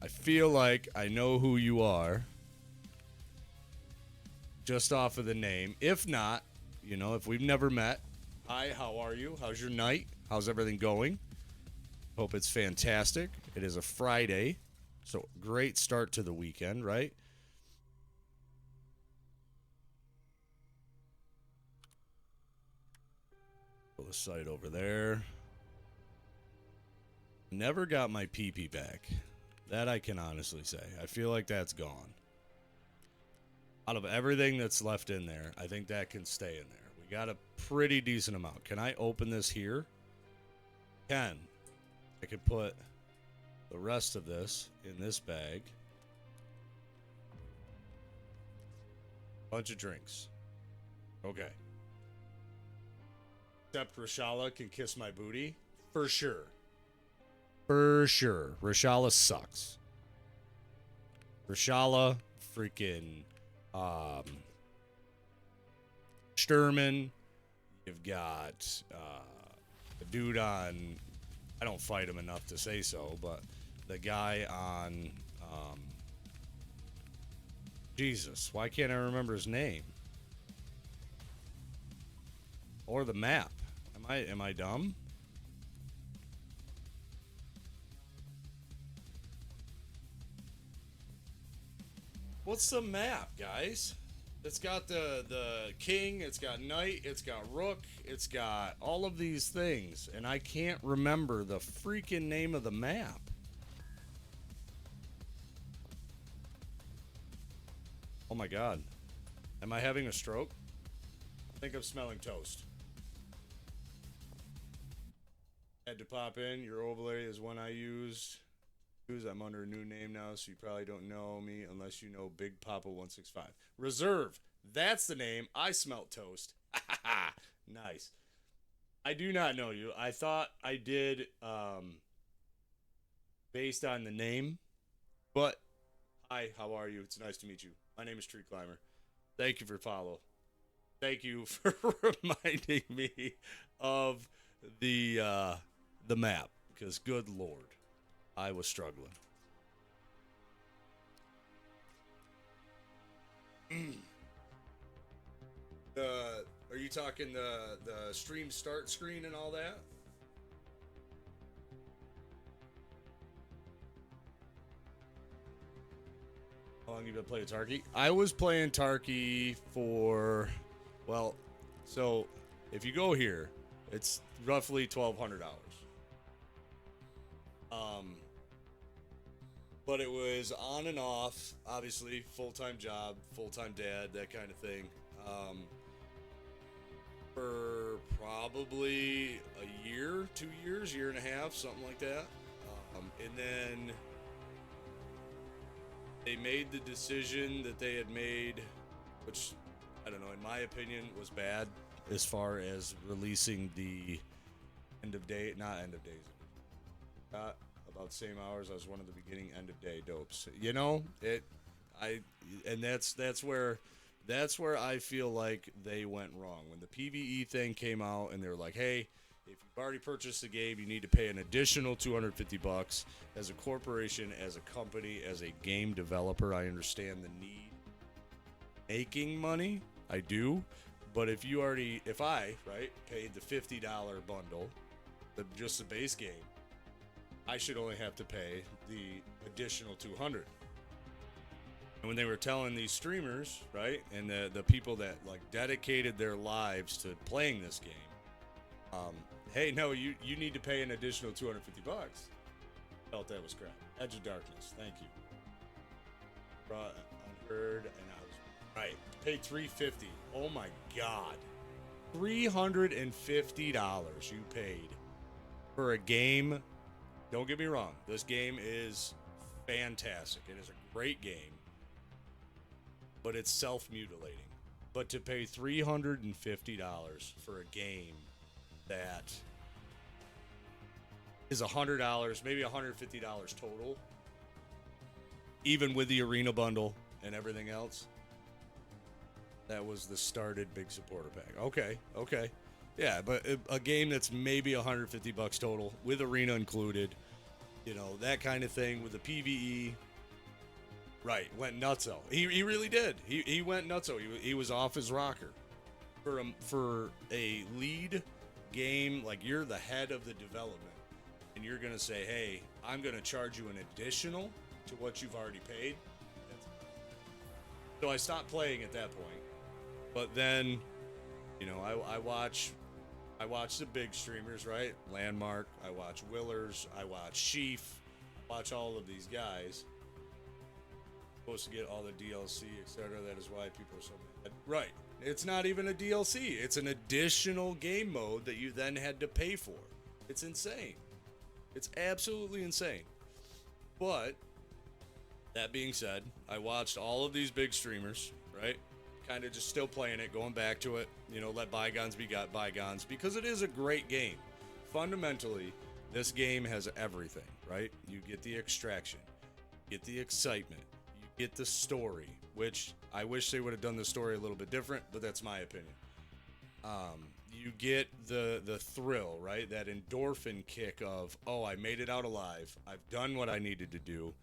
I feel like I know who you are just off of the name. If not, if we've never met, hi, how are you? How's your night? How's everything going? Hope it's fantastic. It is a Friday, so great start to the weekend, right? Pull the site over there. Never got my PP back. That I can honestly say. I feel like that's gone. Out of everything that's left in there, I think that can stay in there. We got a pretty decent amount. Can I open this here? Can. I could put the rest of this in this bag. Bunch of drinks. Okay. Except Rashala can kiss my booty. For sure. For sure. Rashala sucks. Rashala, freaking Sturman. You've got the dude on, I don't fight him enough to say so, but the guy on Jesus, why can't I remember his name? Or the map. Am I dumb? What's the map, guys? It's got the king, it's got knight, it's got rook, it's got all of these things, and I can't remember the freaking name of the map. Oh my god. Am I having a stroke? I think I'm smelling toast. Had to pop in. Your overlay is one I used. I'm under a new name now, so you probably don't know me unless you know Big Papa 165. Reserve. That's the name. I smelt toast. Nice. I do not know you. I thought I did based on the name. But hi, how are you? It's nice to meet you. My name is Tree Climber. Thank you for follow. Thank you for reminding me of the map, because good lord, I was struggling. Are you talking the stream start screen and all that? How long you been playing Tarky? I was playing Tarky for, well, so if you go here, it's roughly $1,200. But it was on and off, obviously, full-time job, full-time dad, that kind of thing. For probably a year, 2 years, year and a half, something like that. And then they made the decision that they had made, which, I don't know, in my opinion, was bad as far as releasing the end of day, not end of days. About the same hours. I was one of the beginning end of day dopes. That's where I feel like they went wrong. When the PvE thing came out and they were like, hey, if you've already purchased the game, you need to pay an additional $250 as a corporation, as a company, as a game developer. I understand the need. Making money, I do. But if I paid the $50 bundle, just the base game, I should only have to pay the additional $200. And when they were telling these streamers, right, and the people that like dedicated their lives to playing this game, hey, no, you need to pay an additional $250. Felt that was crap. Edge of Darkness, thank you. Unheard, and I was right. Paid $350. Oh my god, $350 you paid for a game. Don't get me wrong. This game is fantastic. It is a great game. But it's self-mutilating. But to pay $350 for a game that is $100, maybe $150 total, even with the arena bundle and everything else, that was the started big supporter pack. Okay. Yeah, but a game that's maybe $150 total with arena included, You know, that kind of thing with the PVE. Right, went nutso. He really did. He went nutso. He was off his rocker. For a lead game, like you're the head of the development, and you're gonna say, "Hey, I'm gonna charge you an additional to what you've already paid." So I stopped playing at that point. But then, you know, I watch the big streamers, right? Landmark. I watch Willers. I watch Sheaf. Watch all of these guys. Supposed to get all the DLC, etc. That is why people are so mad. Right. It's not even a DLC. It's an additional game mode that you then had to pay for. It's insane. It's absolutely insane. But that being said, I watched all of these big streamers, right? Kind of just still playing it, going back to it. You know, let bygones be bygones, because it is a great game. Fundamentally, this game has everything, right? You get the extraction, you get the excitement, you get the story, which I wish they would have done the story a little bit different, but that's my opinion. You get the thrill, right? That endorphin kick of, oh, I made it out alive. I've done what I needed to do,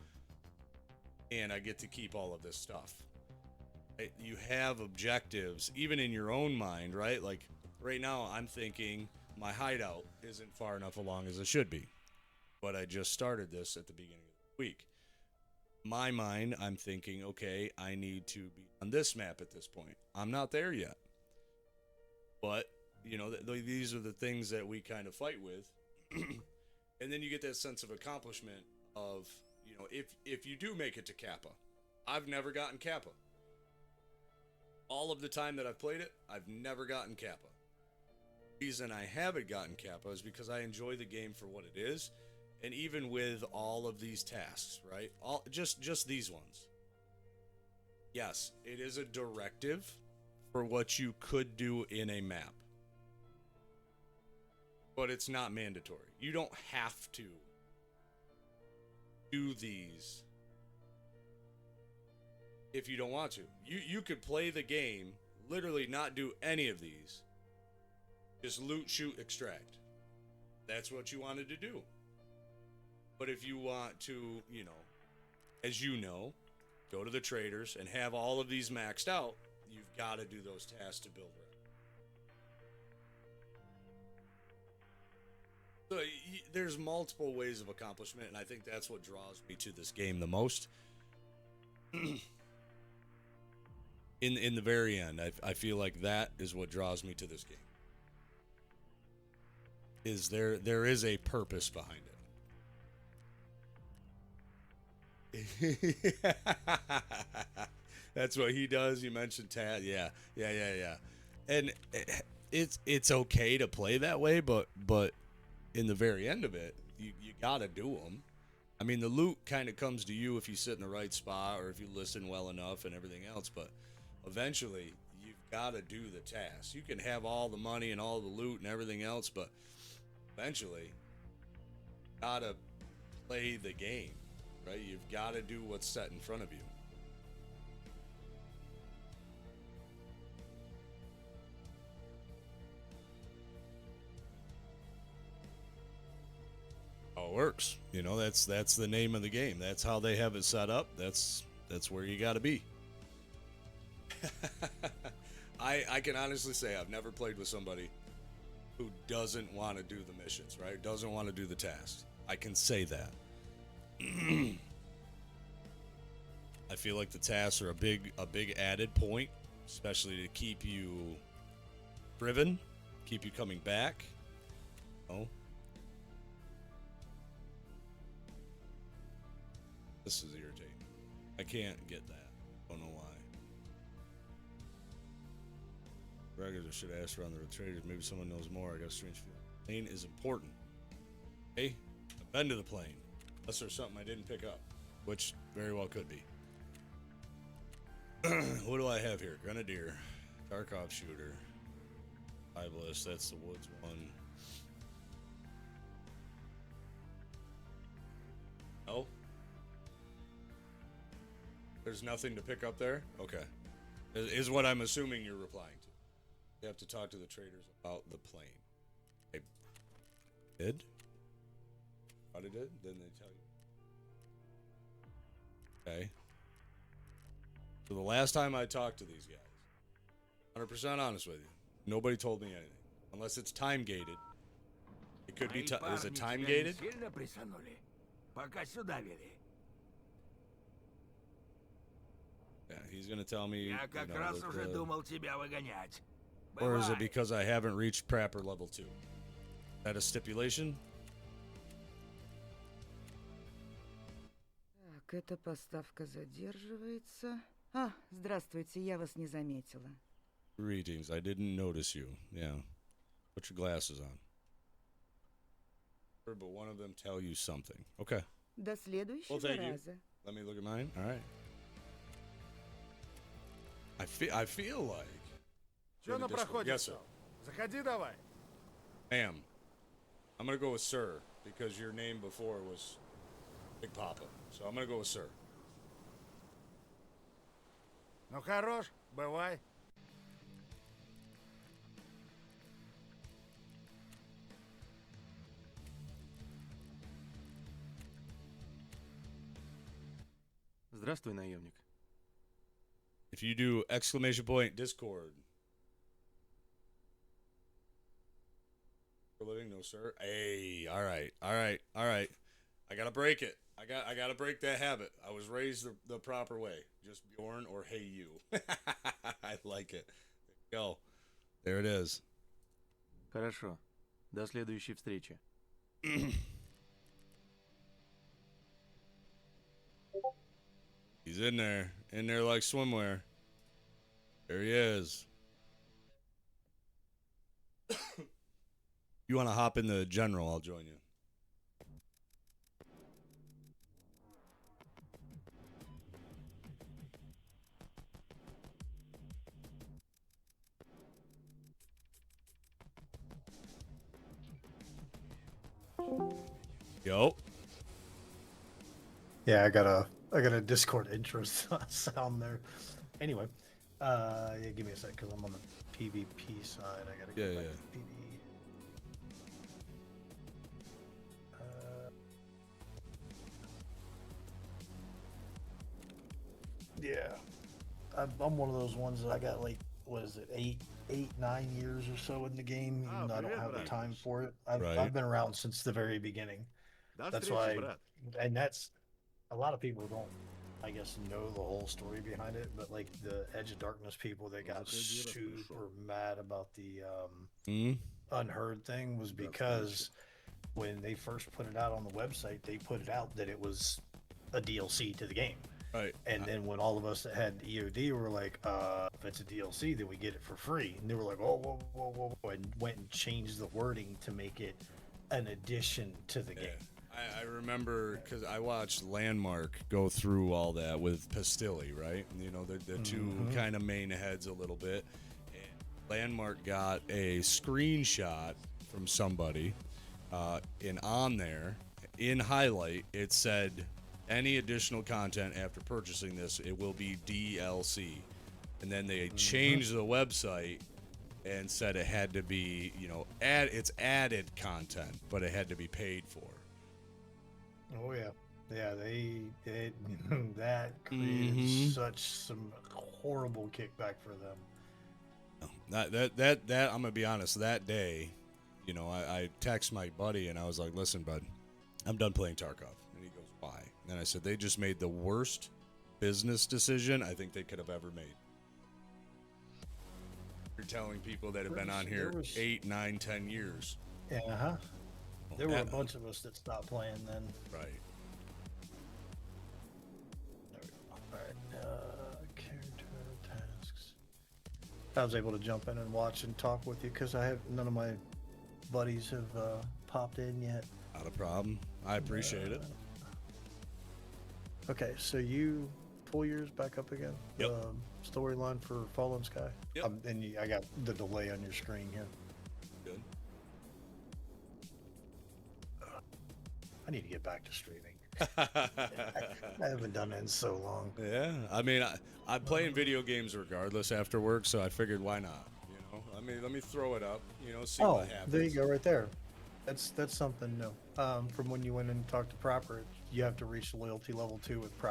and I get to keep all of this stuff. Right? You have objectives, even in your own mind, right? Like right now, I'm thinking my hideout isn't far enough along as it should be, but I just started this at the beginning of the week. My mind, I'm thinking, okay, I need to be on this map at this point. I'm not there yet. But, you know, these are the things that we kind of fight with. And then you get that sense of accomplishment of, you know, if you do make it to Kappa. I've never gotten Kappa. All of the time that I've played it, I've never gotten Kappa. The reason I haven't gotten Kappa is because I enjoy the game for what it is. And even with all of these tasks, right? Just these ones. Yes, it is a directive for what you could do in a map. But it's not mandatory. You don't have to do these if you don't want to. You could play the game, literally not do any of these. Just loot, shoot, extract. That's what you wanted to do. But if you want to, you know, as you know, go to the traders and have all of these maxed out, you've got to do those tasks to build right. So there's multiple ways of accomplishment, and I think that's what draws me to this game the most. in the very end, I feel like that is what draws me to this game. Is there is a purpose behind it. That's what he does. You mentioned Tad. Yeah. And it's okay to play that way, but in the very end of it, you gotta do them. I mean, the loot kind of comes to you if you sit in the right spot or if you listen well enough and everything else. But eventually, you've got to do the task. You can have all the money and all the loot and everything else, but eventually, you gotta play the game. Right? You've got to do what's set in front of you. How it works. You know, that's the name of the game. That's how they have it set up. That's where you got to be. I can honestly say I've never played with somebody who doesn't want to do the missions, right? Doesn't want to do the tasks. I can say that. I feel like the tasks are a big added point, especially to keep you driven, keep you coming back. Oh, this is irritating. I can't get that. Don't know why. Regulars should ask around the traders. Maybe someone knows more. I got a strange feeling. Plane is important. Hey, I've been to the plane. Unless there's something I didn't pick up, which very well could be. What do I have here? Grenadier, Tarkov shooter, Iblis. That's the woods one. No, there's nothing to pick up there. Okay, is what I'm assuming you're replying to. You have to talk to the traders about the plane. I did. What I did? Then they tell you. Okay. So the last time I talked to these guys, 100% honest with you, nobody told me anything. Unless it's time gated. It could be. Is it time gated? Yeah, he's gonna tell me. Or is it because I haven't reached Prapper level 2? Is that a stipulation? Так, эта поставка задерживается. А, здравствуйте, я вас не заметила. Greetings, I didn't notice you. Yeah. Put your glasses on. But one of them tell you something. Okay. До следующего раза. Let me look at mine. All right. I feel like. Что на проходе? Yes, sir. Заходи давай. Ma'am. I'm gonna go with sir because your name before was Big Papa. So I'm gonna go with sir. Ну хорош, бывай. Здравствуй, наемник. If you do exclamation point Discord. For living, no sir. Hey, all right. I gotta break it. I gotta break that habit. I was raised the proper way. Just Bjorn or hey you. I like it. There you go. There it is. Хорошо. До следующей встречи. He's in there like swimwear. There he is. You want to hop in the general? I'll join you. Yo. Yeah, I got a Discord intro sound there. Anyway, yeah, give me a sec because I'm on the PvP side. I gotta go back to PvE. Yeah, I'm one of those ones that I got like, what is it, 9 years or so in the game. Even though I don't have the time for it. I've been around since the very beginning. That's why, and that's a lot of people don't, I guess, know the whole story behind it. But like the Edge of Darkness people that got super mad about the Unheard thing was because when they first put it out on the website, they put it out that it was a DLC to the game. Right. And then when all of us that had EOD were like, if it's a DLC, then we get it for free. And they were like, oh, whoa, and went and changed the wording to make it an addition to the game. I remember because I watched Landmark go through all that with Pastilli, right? You know, the two kind of main heads a little bit. And Landmark got a screenshot from somebody, and on there, in highlight, it said, any additional content after purchasing this, it will be DLC. And then they changed the website and said it had to be, you know, it's added content, but it had to be paid for. Oh yeah, that created some horrible kickback for them. That I'm gonna be honest. That day, you know, I text my buddy and I was like, "Listen, bud, I'm done playing Tarkov." And he goes, "Why?" And I said, "They just made the worst business decision I think they could have ever made." You're telling people that have been on here 8, 9, 10 years. Yeah, there were a bunch of us that stopped playing then. Right. There we go. All right. Character tasks. I was able to jump in and watch and talk with you because none of my buddies have popped in yet. Not a problem. I appreciate it. Okay, so you pull yours back up again. Yep. Storyline for Fallen Sky. Yep. And I got the delay on your screen here. Good. I need to get back to streaming. I haven't done it in so long. Yeah, I mean, I'm playing video games regardless after work, so I figured why not? You know, let me throw it up. You know, see what happens. There you go, right there. That's something new. From when you went and talked to Proper, you have to reach loyalty level 2 with Proper.